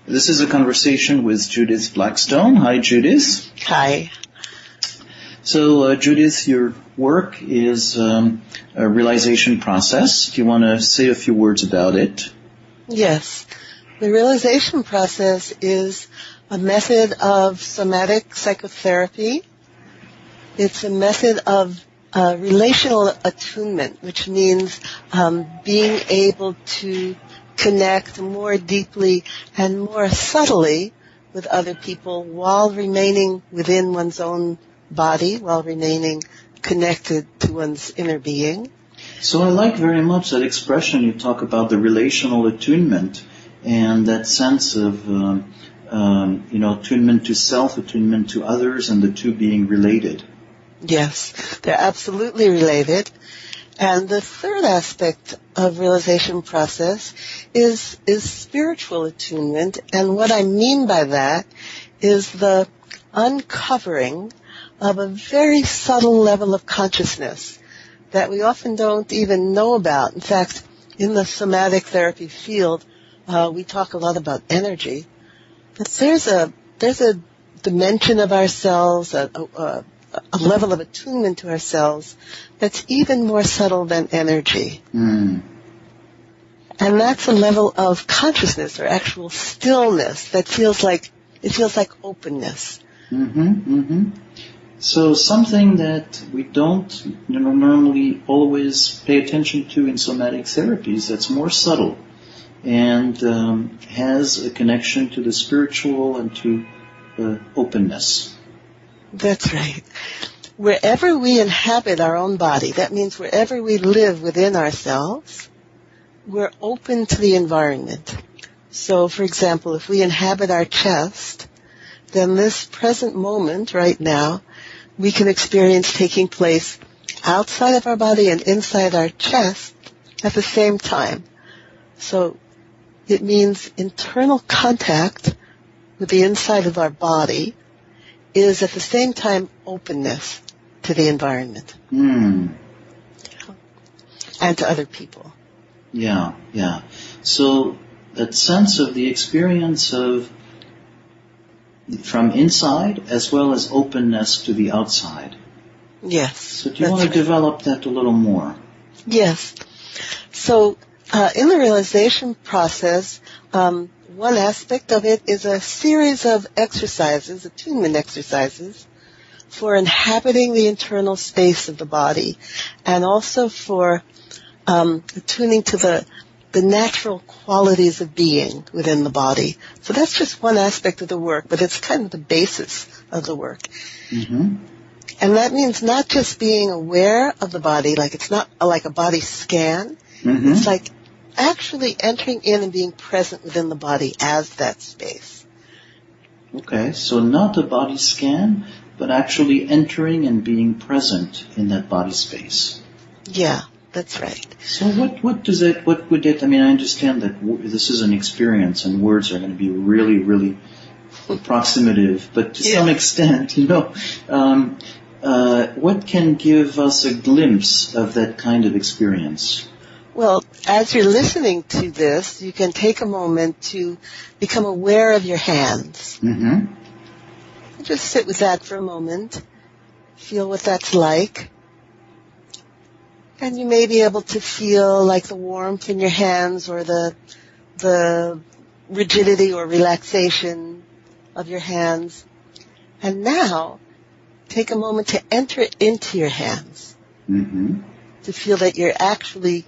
This is a conversation with Judith Blackstone. Hi, Judith. Hi. So, Judith, your work is a realization process. Do you want to say a few words about it? Yes. The realization process is a method of somatic psychotherapy. It's a method of relational attunement, which means being able to connect more deeply and more subtly with other people while remaining within one's own body, while remaining connected to one's inner being. So I like very much that expression. You talk about the relational attunement and that sense of, attunement to self, attunement to others, and the two being related. Yes, they're absolutely related. And the third aspect of realization process is spiritual attunement. And what I mean by that is the uncovering of a very subtle level of consciousness that we often don't even know about. In fact, in the somatic therapy field, we talk a lot about energy. But there's a dimension of ourselves, a level of attunement to ourselves that's even more subtle than energy. Mm. And that's a level of consciousness or actual stillness that feels like openness. Mm-hmm, mm-hmm. So something that we don't normally always pay attention to in somatic therapies that's more subtle and has a connection to the spiritual and to openness. That's right. Wherever we inhabit our own body, that means wherever we live within ourselves, we're open to the environment. So, for example, if we inhabit our chest, then this present moment right now, we can experience taking place outside of our body and inside our chest at the same time. So it means internal contact with the inside of our body is at the same time openness to the environment. Mm. And to other people. Yeah. So that sense of the experience of from inside as well as openness to the outside. Yes. So do you want to develop that a little more? Yes. So in the realization process, one aspect of it is a series of exercises, attunement exercises, for inhabiting the internal space of the body and also for attuning to the natural qualities of being within the body. So that's just one aspect of the work, but it's kind of the basis of the work. Mm-hmm. And that means not just being aware of the body, like it's not like a body scan. Mm-hmm. It's like actually entering in and being present within the body as that space. Okay, so not a body scan, but actually entering and being present in that body space. Yeah, that's right. So what would it, I understand that this is an experience and words are going to be really, really approximative, but to some extent, what can give us a glimpse of that kind of experience? Well, as you're listening to this, you can take a moment to become aware of your hands. Mm-hmm. Just sit with that for a moment. Feel what that's like. And you may be able to feel like the warmth in your hands or the rigidity or relaxation of your hands. And now, take a moment to enter into your hands. Mm-hmm. To feel that you actually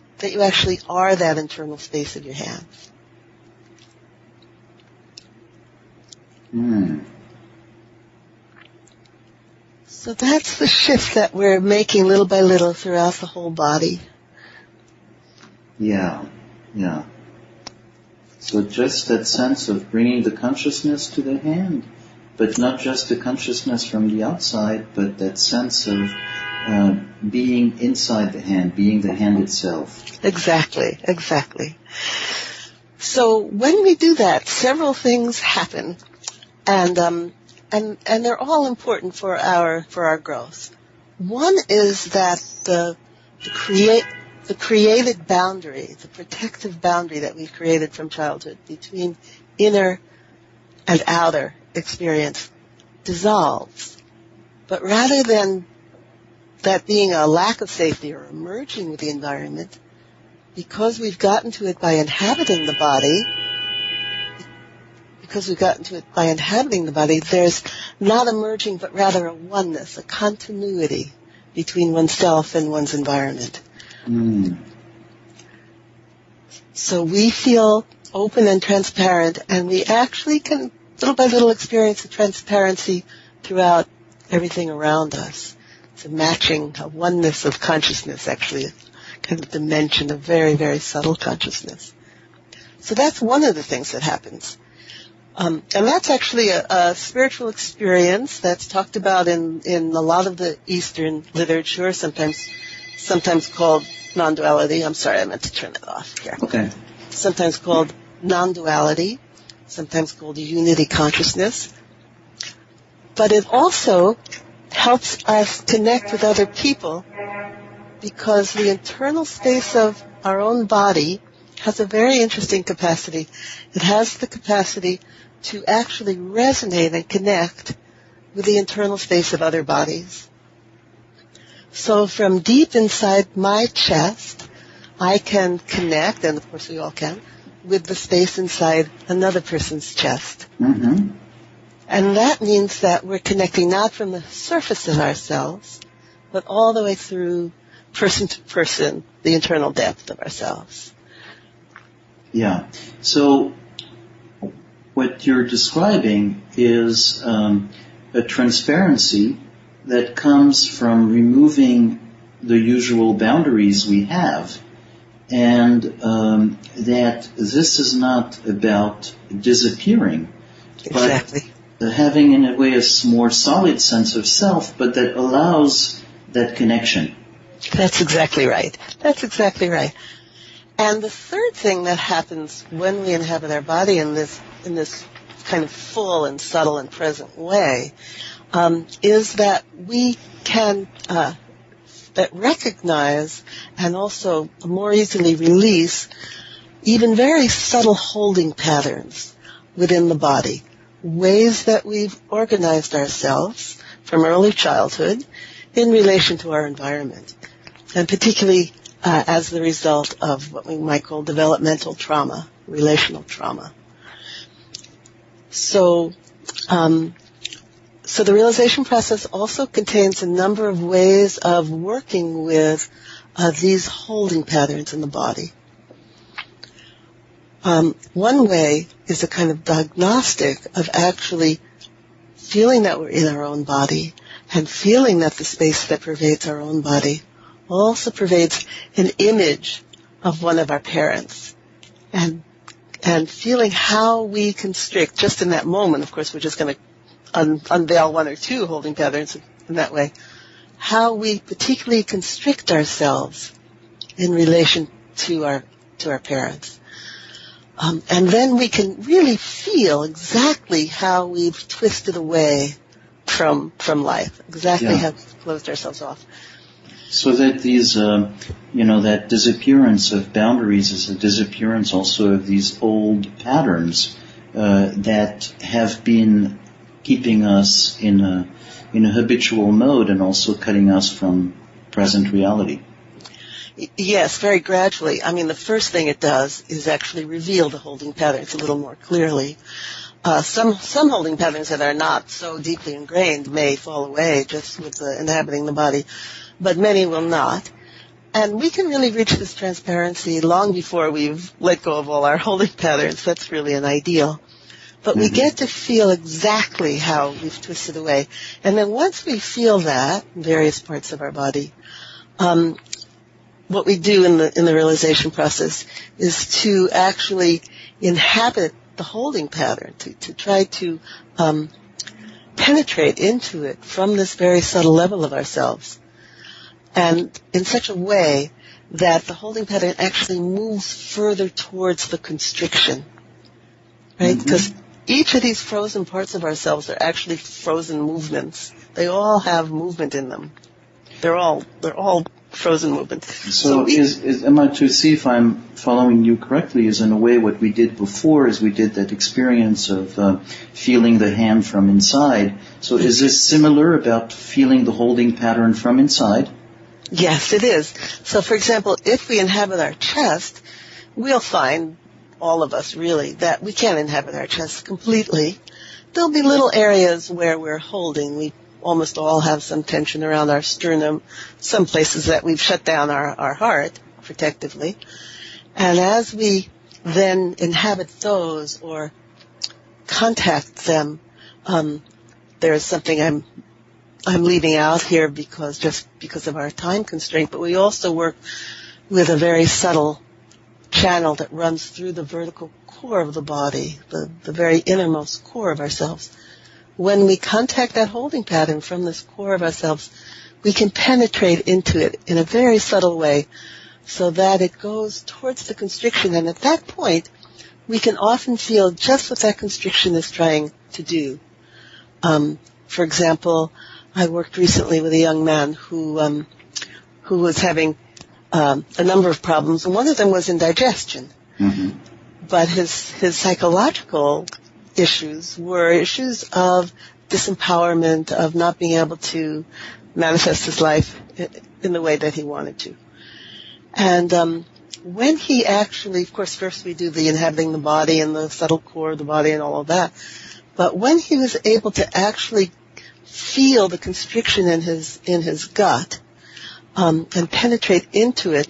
are that internal space of your hands. Mm. So that's the shift that we're making little by little throughout the whole body. Yeah. So just that sense of bringing the consciousness to the hand, but not just the consciousness from the outside, but that sense of being inside the hand, being the hand itself. Exactly. So when we do that, several things happen, and they're all important for our growth. One is that the created boundary, the protective boundary that we've created from childhood between inner and outer experience dissolves. But rather than that being a lack of safety or merging with the environment, because we've gotten to it by inhabiting the body, there's not a merging, but rather a oneness, a continuity between oneself and one's environment. Mm. So we feel open and transparent, and we actually can, little by little, experience the transparency throughout everything around us. It's a matching, a oneness of consciousness, actually, a kind of dimension of very, very subtle consciousness. So that's one of the things that happens. And that's actually a spiritual experience that's talked about in a lot of the Eastern literature, sometimes called non-duality. I'm sorry, I meant to turn it off here. Okay. Sometimes called non-duality, sometimes called unity consciousness. But it also helps us connect with other people because the internal space of our own body has a very interesting capacity. It has the capacity to actually resonate and connect with the internal space of other bodies. So from deep inside my chest, I can connect, and of course we all can, with the space inside another person's chest. Mm-hmm. And that means that we're connecting not from the surface of ourselves, but all the way through person to person, the internal depth of ourselves. Yeah. So what you're describing is a transparency that comes from removing the usual boundaries we have, and that this is not about disappearing, Exactly. but having in a way a more solid sense of self, but that allows that connection. That's exactly right. That's exactly right. And the third thing that happens when we inhabit our body in this kind of full and subtle and present way is that we can that recognize and also more easily release even very subtle holding patterns within the body, ways that we've organized ourselves from early childhood in relation to our environment, and particularly as the result of what we might call developmental trauma, relational trauma. So the realization process also contains a number of ways of working with these holding patterns in the body. One way is a kind of diagnostic of actually feeling that we're in our own body and feeling that the space that pervades our own body also pervades an image of one of our parents, and feeling how we constrict just in that moment. Of course, we're just going to unveil one or two holding patterns in that way. How we particularly constrict ourselves in relation to our parents. And then we can really feel exactly how we've twisted away from life, exactly how we've closed ourselves off. So that these, that disappearance of boundaries is a disappearance also of these old patterns that have been keeping us in a habitual mode and also cutting us from present reality. Yes, very gradually. I mean, the first thing it does is actually reveal the holding patterns a little more clearly. Some holding patterns that are not so deeply ingrained may fall away just with inhabiting the body, but many will not. And we can really reach this transparency long before we've let go of all our holding patterns. That's really an ideal. But we get to feel exactly how we've twisted away. And then once we feel that in various parts of our body, what we do in the realization process is to actually inhabit the holding pattern, to try to penetrate into it from this very subtle level of ourselves, and in such a way that the holding pattern actually moves further towards the constriction, right? Because each of these frozen parts of ourselves are actually frozen movements. They all have movement in them. They're all frozen movement. So am I to see if I'm following you correctly, is in a way what we did before is we did that experience of feeling the hand from inside. So is this similar about feeling the holding pattern from inside? Yes, it is. So, for example, if we inhabit our chest, we'll find, all of us really, that we can't inhabit our chest completely. There'll be little areas where we're holding. We almost all have some tension around our sternum, some places that we've shut down our heart protectively. And as we then inhabit those or contact them, there's something I'm leaving out here because of our time constraint, but we also work with a very subtle channel that runs through the vertical core of the body, the very innermost core of ourselves. When we contact that holding pattern from this core of ourselves, we can penetrate into it in a very subtle way so that it goes towards the constriction. And at that point, we can often feel just what that constriction is trying to do. For example, I worked recently with a young man who was having a number of problems, and one of them was indigestion. Mm-hmm. But his psychological issues were issues of disempowerment, of not being able to manifest his life in the way that he wanted to. And when he actually, of course, first we do the inhabiting the body and the subtle core of the body and all of that, but when he was able to actually feel the constriction in his gut and penetrate into it,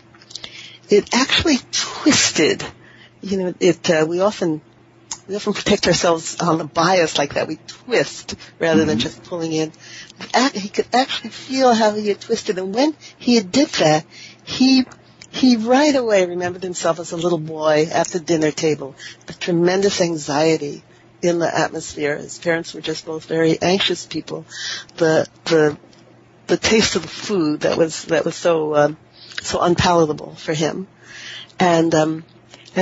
it actually twisted. You know, we often protect ourselves on the bias like that. We twist rather than just pulling in. He could actually feel how he had twisted, and when he did that, he right away remembered himself as a little boy at the dinner table. The tremendous anxiety in the atmosphere. His parents were just both very anxious people. The taste of the food that was so unpalatable for him, and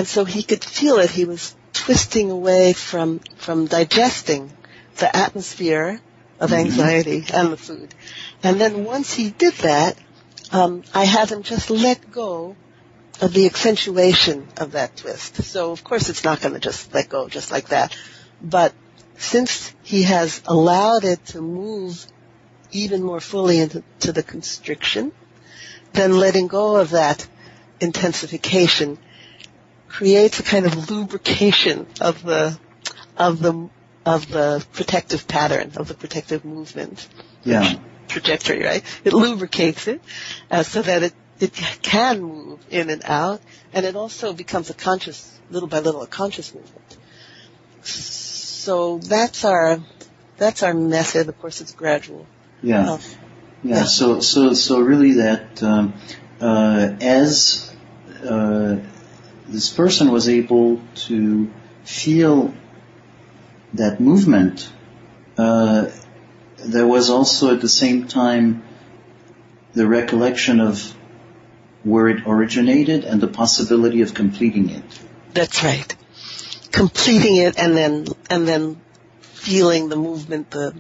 so he could feel it. He was twisting away from digesting the atmosphere of anxiety and the food. And then once he did that, I had him just let go of the accentuation of that twist. So of course it's not going to just let go just like that. But since he has allowed it to move even more fully into the constriction, then letting go of that intensification creates a kind of lubrication of the protective pattern, of the protective movement. Yeah. Trajectory, right? It lubricates it so that it can move in and out, and it also becomes little by little, a conscious movement. So that's our method. Of course, it's gradual. Yeah. So really that as this person was able to feel that movement, there was also at the same time the recollection of where it originated and the possibility of completing it. That's right. Completing it and then feeling the movement, the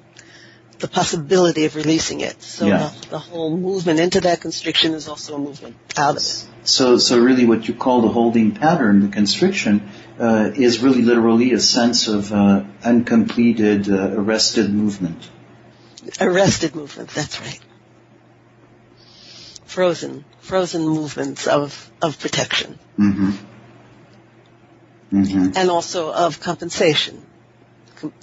possibility of releasing it. So the whole movement into that constriction is also a movement out of it. So really what you call the holding pattern, the constriction, is really literally a sense of uncompleted, arrested movement. Arrested movement, that's right. Frozen movements of protection. Mm-hmm. Mm-hmm. And also of compensation,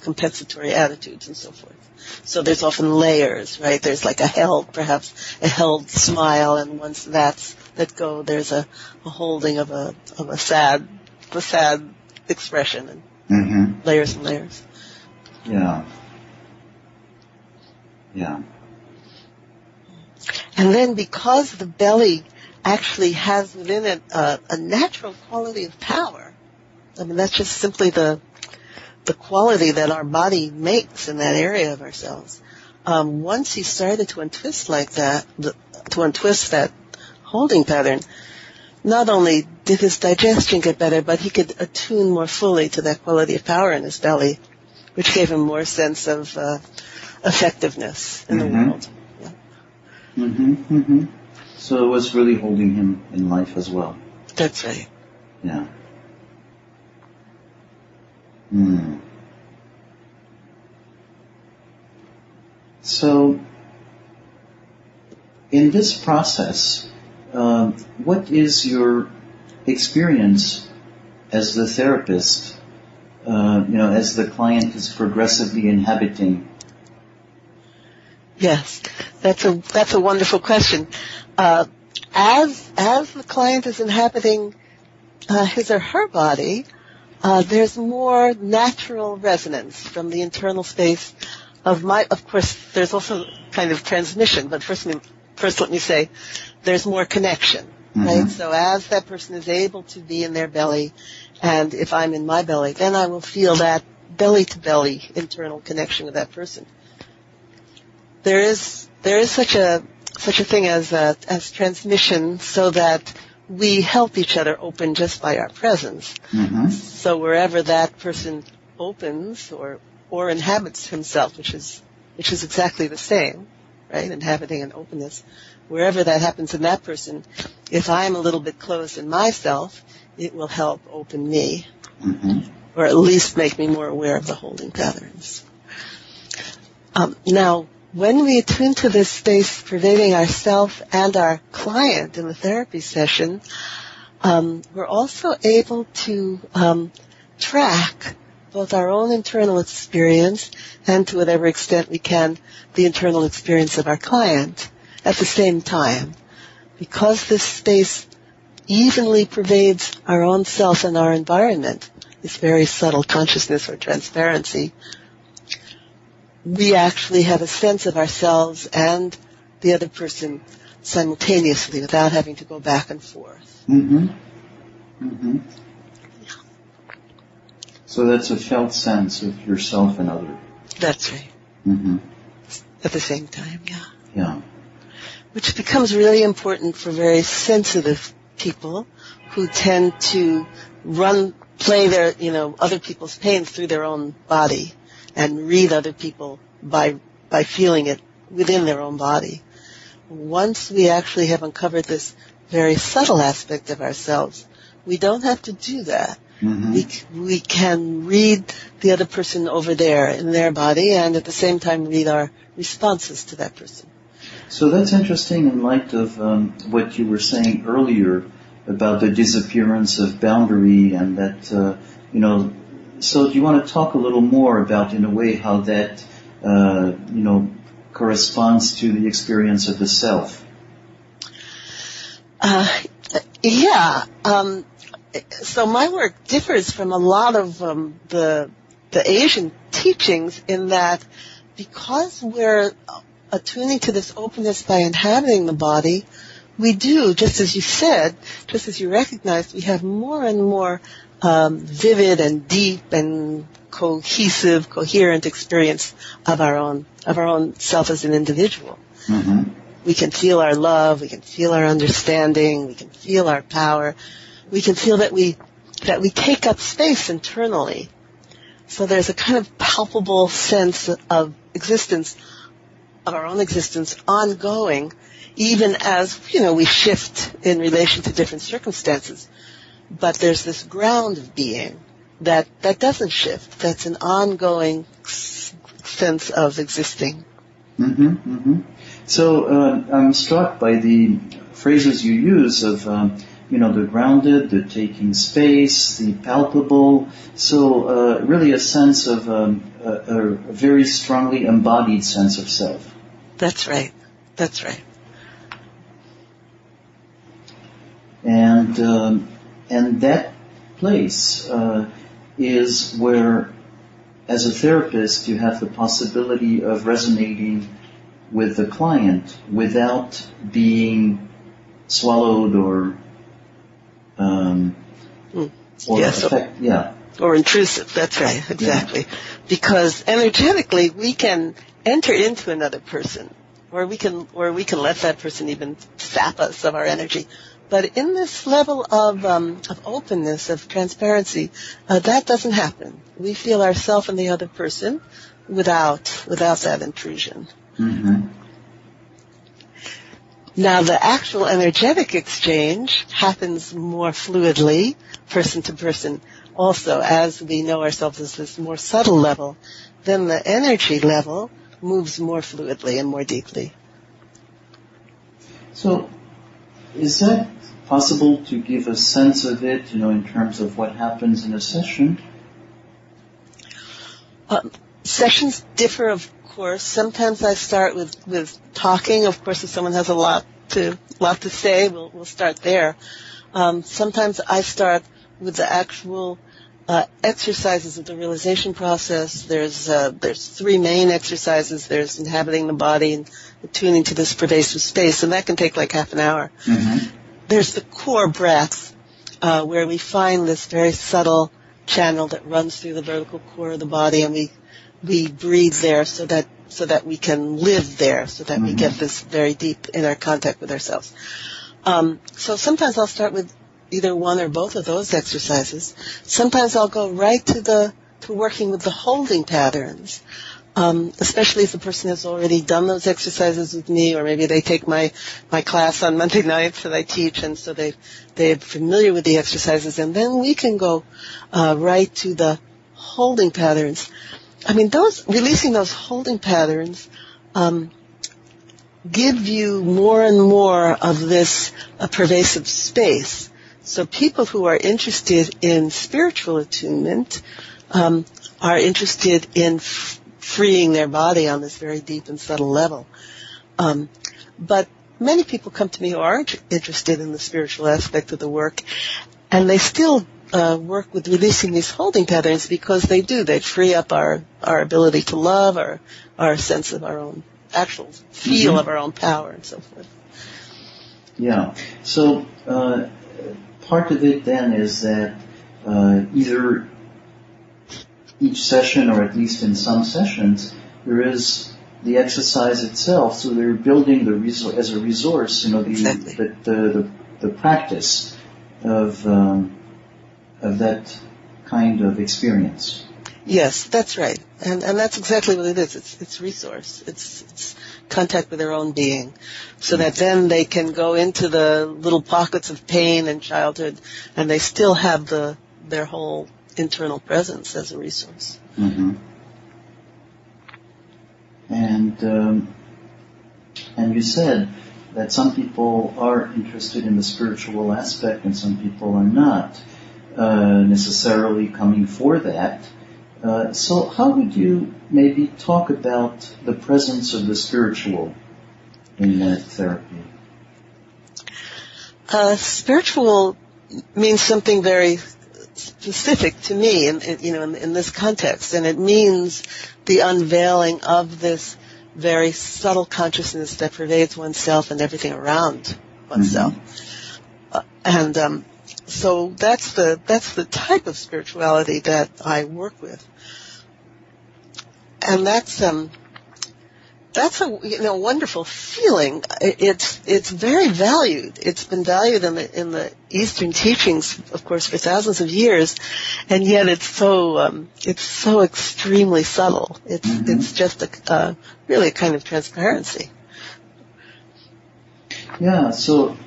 compensatory attitudes and so forth. So there's often layers, right? There's like perhaps a held smile, and once that's let go, there's a holding of a sad expression, and layers and layers. Yeah. Yeah. And then because the belly actually has within it a natural quality of power, I mean, that's just simply the quality that our body makes in that area of ourselves. Once he started to untwist like that, to untwist that holding pattern, not only did his digestion get better, but he could attune more fully to that quality of power in his belly, which gave him more sense of effectiveness in the world. Yeah. So it was really holding him in life as well. That's right. Yeah. So, in this process, what is your experience as the therapist, as the client is progressively inhabiting? Yes, that's a wonderful question. As the client is inhabiting his or her body, there's more natural resonance from the internal space of course, there's also kind of transmission, but first let me say, there's more connection, right? So as that person is able to be in their belly, and if I'm in my belly, then I will feel that belly-to-belly internal connection with that person. There is such a thing as transmission, so that we help each other open just by our presence. So wherever that person opens or inhabits himself, which is exactly the same, right? Inhabiting and openness. Wherever that happens in that person, if I'm a little bit closed in myself, it will help open me, or at least make me more aware of the holding patterns. Now, when we attune to this space pervading ourself and our client in the therapy session, we're also able to track both our own internal experience and, to whatever extent we can, the internal experience of our client at the same time. Because this space evenly pervades our own self and our environment, this very subtle consciousness or transparency, we actually have a sense of ourselves and the other person simultaneously without having to go back and forth. So that's a felt sense of yourself and other. That's right. At the same time, yeah. Yeah. Which becomes really important for very sensitive people who tend to play their, other people's pain through their own body and read other people by feeling it within their own body. Once we actually have uncovered this very subtle aspect of ourselves, we don't have to do that. We can read the other person over there in their body and at the same time read our responses to that person. So that's interesting in light of what you were saying earlier about the disappearance of boundary and that, so do you want to talk a little more about, in a way, how that, corresponds to the experience of the self? So my work differs from a lot of the Asian teachings in that because we're attuning to this openness by inhabiting the body, we do, just as you said, just as you recognized, we have more and more vivid and deep and coherent experience of our own self as an individual. We can feel our love, we can feel our understanding, we can feel our power. We can feel that we take up space internally. So there's a kind of palpable sense of existence, of our own existence, ongoing, even as, we shift in relation to different circumstances. But there's this ground of being that doesn't shift. That's an ongoing sense of existing. So I'm struck by the phrases you use of the grounded, the taking space, the palpable. So really a sense of a very strongly embodied sense of self. That's right. That's right. And that place is where, as a therapist, you have the possibility of resonating with the client without being swallowed or or intrusive. That's right, exactly. Yeah. Because energetically, we can enter into another person, or we can let that person even sap us of our energy. But in this level of openness, of transparency, that doesn't happen. We feel ourselves and the other person without that intrusion. Now, the actual energetic exchange happens more fluidly, person to person. Also, as we know ourselves as this more subtle level, then the energy level moves more fluidly and more deeply. So, is that possible to give a sense of it, in terms of what happens in a session? Sessions differ, of course. Sometimes I start with talking. Of course, if someone has a lot to say, we'll start there. Sometimes I start with the actual exercises of the realization process. There's three main exercises. There's inhabiting the body and attuning to this pervasive space, and that can take like half an hour. Mm-hmm. There's the core breath, where we find this very subtle channel that runs through the vertical core of the body, and we breathe there so that we can live there, so that we get this very deep inner contact with ourselves. So sometimes I'll start with either one or both of those exercises. Sometimes I'll go right to working with the holding patterns, especially if the person has already done those exercises with me, or maybe they take my class on Monday nights that I teach, and so they're familiar with the exercises, and then we can go right to the holding patterns. I mean, releasing those holding patterns give you more and more of this pervasive space. So people who are interested in spiritual attunement are interested in freeing their body on this very deep and subtle level. But many people come to me who aren't interested in the spiritual aspect of the work, and they still work with releasing these holding patterns because they free up our ability to love, our sense of our own actual feel of our own power and so forth. Yeah. So part of it then is that either each session, or at least in some sessions, there is the exercise itself. So they're building as a resource, Exactly. the practice of that kind of experience. Yes, that's right, and that's exactly what it is. It's resource. It's contact with their own being, so that then they can go into the little pockets of pain and childhood, and they still have their whole internal presence as a resource. Mm-hmm. And you said that some people are interested in the spiritual aspect, and some people are not necessarily coming for that. So how would you maybe talk about the presence of the spiritual in that therapy? Spiritual means something very specific to me in this context, and it means the unveiling of this very subtle consciousness that pervades oneself and everything around oneself. So that's the type of spirituality that I work with, and that's a wonderful feeling. It's very valued. It's been valued in the Eastern teachings, of course, for thousands of years, and yet it's so extremely subtle. It's just really a kind of transparency. Yeah. So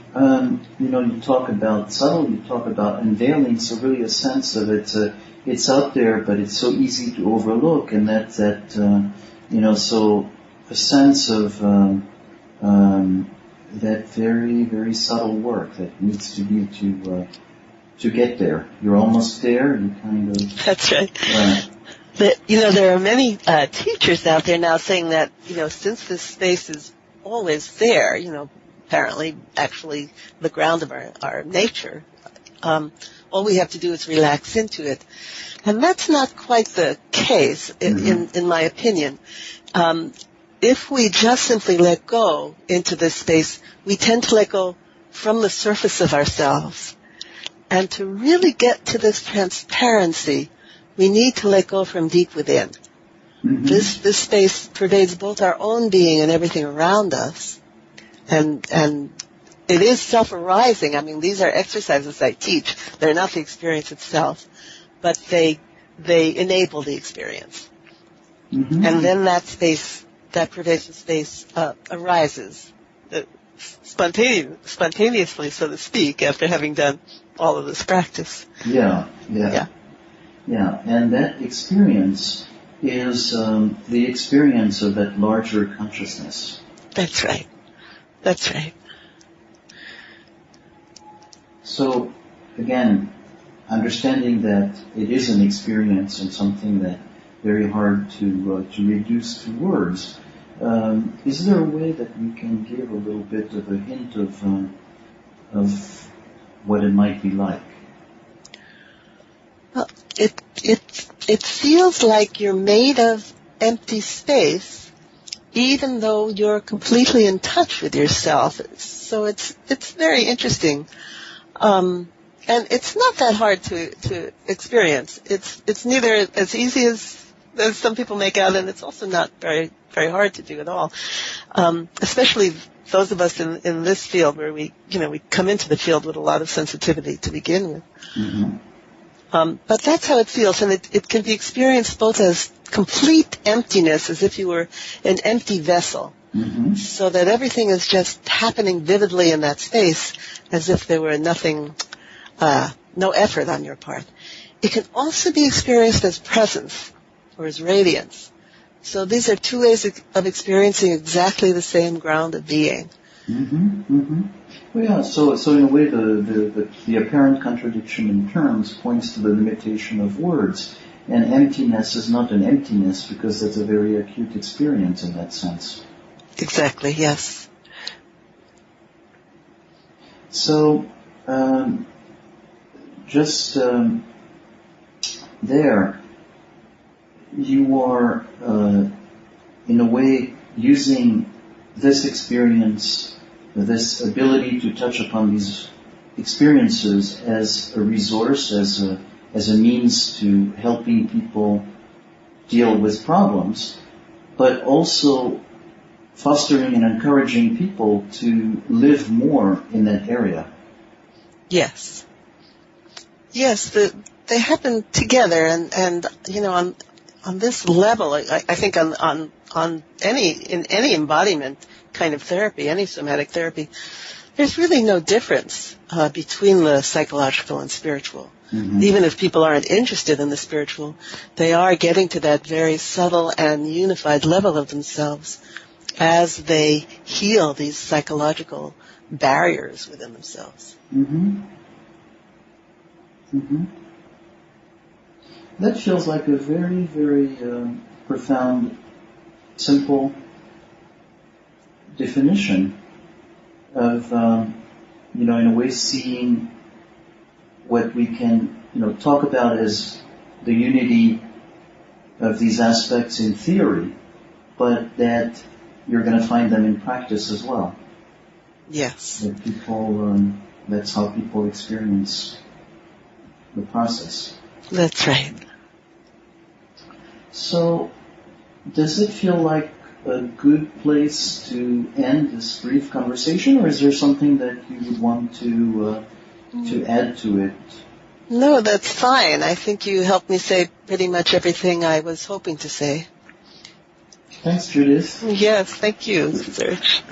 you talk about subtle, you talk about unveiling. So really, a sense of it's out there, but it's so easy to overlook, and so. A sense of that very, very subtle work that needs to be to get there. You're almost there. You kind of. That's right. There are many teachers out there now saying that since this space is always there, apparently, actually, the ground of our nature. All we have to do is relax into it, and that's not quite the case, in my opinion. If we just simply let go into this space, we tend to let go from the surface of ourselves. And to really get to this transparency, we need to let go from deep within. Mm-hmm. This space pervades both our own being and everything around us. And it is self-arising. I mean, these are exercises I teach. They're not the experience itself, but they enable the experience. Mm-hmm. And then that space, that pervasive space, arises spontaneously, so to speak, after having done all of this practice. Yeah. And that experience is the experience of that larger consciousness. That's right. So, again, understanding that it is an experience and something that very hard to reduce to words. Is there a way that we can give a little bit of a hint of what it might be like? Well, it feels like you're made of empty space, even though you're completely in touch with yourself. So it's very interesting. And it's not that hard to experience. It's neither as easy as some people make out, and it's also not very, very hard to do at all. Especially those of us in this field where we come into the field with a lot of sensitivity to begin with. Mm-hmm. But that's how it feels, and it can be experienced both as complete emptiness, as if you were an empty vessel, mm-hmm. so that everything is just happening vividly in that space, as if there were nothing, no effort on your part. It can also be experienced as presence, or as radiance. So these are two ways of experiencing exactly the same ground of being. Mm-hmm. Mm-hmm. Well, yeah. So in a way, the apparent contradiction in terms points to the limitation of words, and emptiness is not an emptiness because that's a very acute experience in that sense. Exactly. Yes. So, there, you are in a way using this experience, this ability to touch upon these experiences as a resource, as a means to helping people deal with problems, but also fostering and encouraging people to live more in that area. Yes. They happen together, and on this level, I think in any embodiment kind of therapy, any somatic therapy, there's really no difference between the psychological and spiritual. Mm-hmm. Even if people aren't interested in the spiritual, they are getting to that very subtle and unified level of themselves as they heal these psychological barriers within themselves. Mm-hmm. Mm-hmm. That feels like a very, very profound, simple definition of, in a way, seeing what we can, talk about as the unity of these aspects in theory, but that you're going to find them in practice as well. Yes. That people, that's how people experience the process. That's right. So, does it feel like a good place to end this brief conversation, or is there something that you would want to add to it? No, that's fine. I think you helped me say pretty much everything I was hoping to say. Thanks, Judith. Yes, thank you, Serge.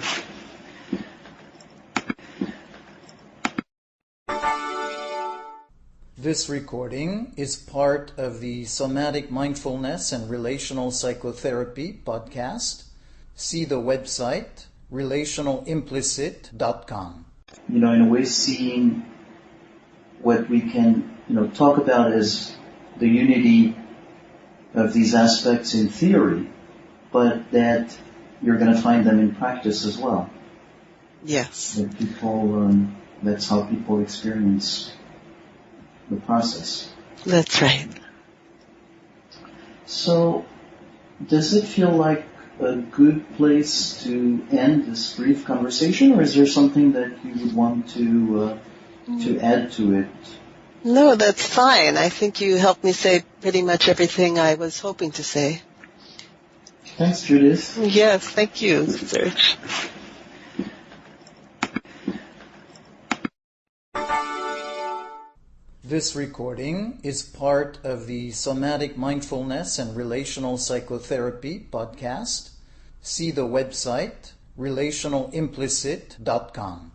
This recording is part of the Somatic Mindfulness and Relational Psychotherapy podcast. See the website relationalimplicit.com. In a way, seeing what we can, talk about as the unity of these aspects in theory, but that you're going to find them in practice as well. Yes. That people, that's how people experience the process. That's right. So, does it feel like a good place to end this brief conversation, or is there something that you would want to add to it? No, that's fine. I think you helped me say pretty much everything I was hoping to say. Thanks, Judith. Yes, thank you, Serge. This recording is part of the Somatic Mindfulness and Relational Psychotherapy podcast. See the website relationalimplicit.com.